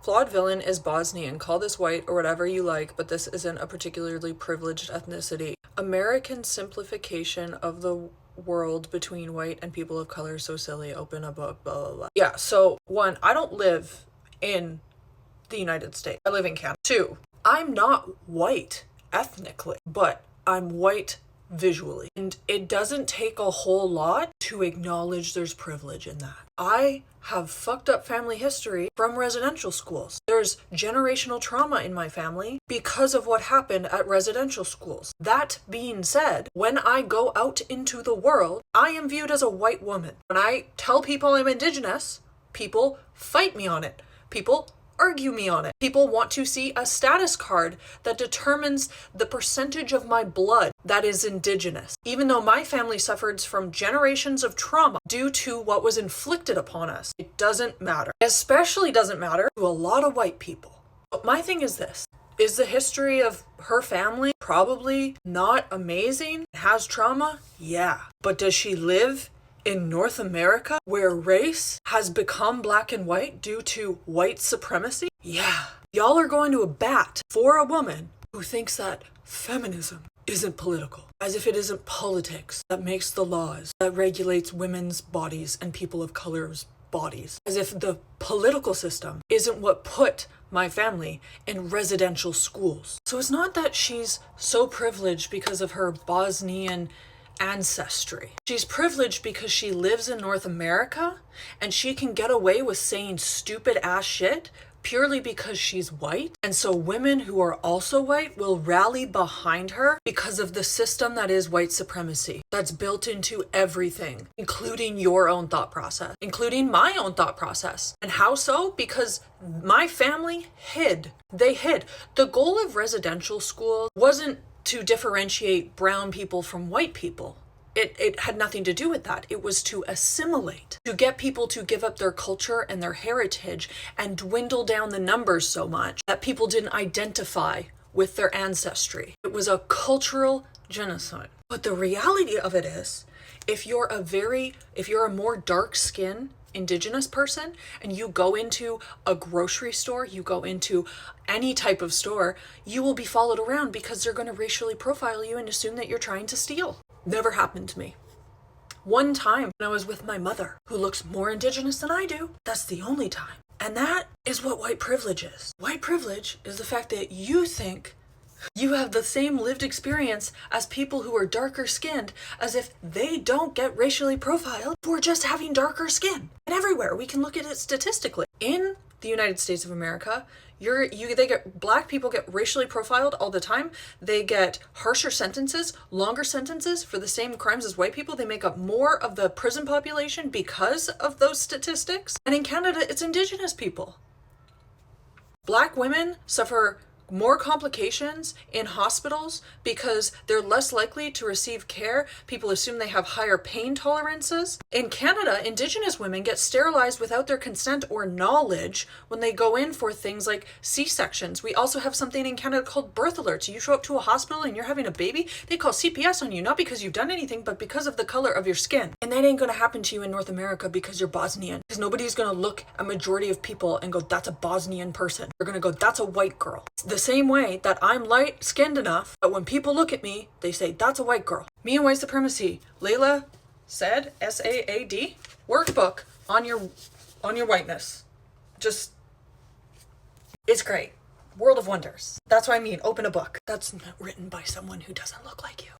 Flawed villain is Bosnian. Call this white or whatever you like, but this isn't a particularly privileged ethnicity. American simplification of the world between white and people of color so silly. Open a book, blah, blah, blah. Yeah, so one, I don't live in the United States. I live in Canada. Two, I'm not white ethnically, but I'm white visually. And it doesn't take a whole lot to acknowledge there's privilege in that. I have fucked up family history from residential schools. There's generational trauma in my family because of what happened at residential schools. That being said, when I go out into the world, I am viewed as a white woman. When I tell people I'm Indigenous, people fight me on it. People argue me on it. People want to see a status card that determines the percentage of my blood that is Indigenous. Even though my family suffered from generations of trauma due to what was inflicted upon us, it doesn't matter. It especially doesn't matter to a lot of white people. But my thing is this. Is the history of her family probably not amazing? Has trauma? Yeah. But does she live in North America, where race has become black and white due to white supremacy? Yeah. Y'all are going to a bat for a woman who thinks that feminism isn't political, as if it isn't politics that makes the laws, that regulates women's bodies and people of color's bodies, as if the political system isn't what put my family in residential schools. So it's not that she's so privileged because of her Bosnian ancestry. She's privileged because she lives in North America and she can get away with saying stupid ass shit purely because she's white. And so women who are also white will rally behind her because of the system that is white supremacy that's built into everything, including your own thought process, including my own thought process. And how so? Because my family hid. They hid. The goal of residential school wasn't to differentiate brown people from white people. It had nothing to do with that. It was to assimilate, to get people to give up their culture and their heritage and dwindle down the numbers so much that people didn't identify with their ancestry. It was a cultural genocide. But the reality of it is, if you're a more dark-skinned Indigenous person and you go into a grocery store, you go into any type of store, you will be followed around because they're going to racially profile you and assume that you're trying to steal. Never happened to me. One time when I was with my mother, who looks more Indigenous than I do, that's the only time. And that is what white privilege is. White privilege is the fact that you think you have the same lived experience as people who are darker skinned, as if they don't get racially profiled for just having darker skin. And everywhere, we can look at it statistically. In the United States of America, black people get racially profiled all the time. They get harsher sentences, longer sentences for the same crimes as white people. They make up more of the prison population because of those statistics. And in Canada, it's Indigenous people. Black women suffer more complications in hospitals because they're less likely to receive care. People assume they have higher pain tolerances. In Canada, Indigenous women get sterilized without their consent or knowledge when they go in for things like C-sections. We also have something in Canada called birth alerts. You show up to a hospital and you're having a baby, they call CPS on you, not because you've done anything, but because of the color of your skin. And that ain't gonna happen to you in North America because you're Bosnian. Because nobody's gonna look at a majority of people and go, that's a Bosnian person. They're gonna go, that's a white girl. The same way that I'm light-skinned enough that when people look at me, they say, that's a white girl. Me and white supremacy. Layla Saad, S-A-A-D, workbook on your whiteness. Just, it's great. World of Wonders. That's what I mean, open a book. That's not written by someone who doesn't look like you.